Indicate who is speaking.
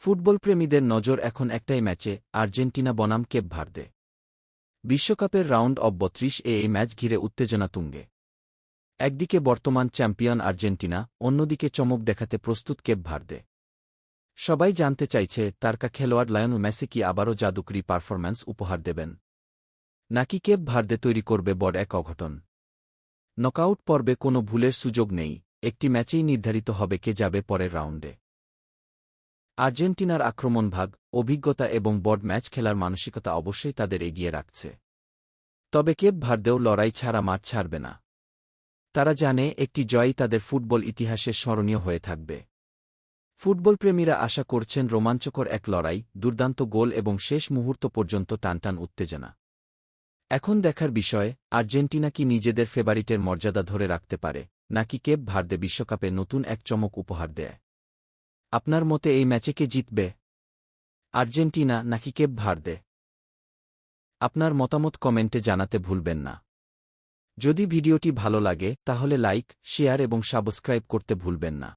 Speaker 1: ফুটবলপ্রেমীদের নজর এখন একটাই ম্যাচে, আর্জেন্টিনা বনাম কেপ ভার্দে। বিশ্বকাপের রাউন্ড অব 32-এ এই ম্যাচ ঘিরে উত্তেজনা তুঙ্গে। একদিকে বর্তমান চ্যাম্পিয়ন আর্জেন্টিনা, অন্যদিকে চমক দেখাতে প্রস্তুত কেপ ভার্দে। সবাই জানতে চাইছে তারকা খেলোয়াড় লায়নেল মেসি কি আবারও জাদুকরী পারফরম্যান্স উপহার দেবেন, নাকি কেপ ভার্দে তৈরি করবে বড় এক অঘটন। নকআউট পর্বে কোনো ভুলের সুযোগ নেই, একটি ম্যাচেই নির্ধারিত হবে কে যাবে পরের রাউন্ডে। আর্জেন্টিনার আক্রমণভাগ, অভিজ্ঞতা এবং বড় ম্যাচ খেলার মানসিকতা অবশ্যই তাদের এগিয়ে রাখছে। তবে কেপ ভার্দেও লড়াই ছাড়া মাঠ ছাড়বে না। তারা জানে একটি জয়ই তাদের ফুটবল ইতিহাসে স্মরণীয় হয়ে থাকবে। ফুটবলপ্রেমীরা আশা করছেন রোমাঞ্চকর এক লড়াই, দুর্দান্ত গোল এবং শেষ মুহূর্ত পর্যন্ত টানটান উত্তেজনা। এখন দেখার বিষয়, আর্জেন্টিনা কি নিজেদের ফেভারিটের মর্যাদা ধরে রাখতে পারে, নাকি কেপ ভার্দে বিশ্বকাপে নতুন এক চমক উপহার দেয়। আপনার মতে এই ম্যাচে কে জিতবে, আর্জেন্টিনা নাকি কেপ ভার্দে? আপনার মতামত কমেন্টে জানাতে ভুলবেন না। যদি ভিডিওটি ভালো লাগে তাহলে লাইক, শেয়ার এবং সাবস্ক্রাইব করতে ভুলবেন না।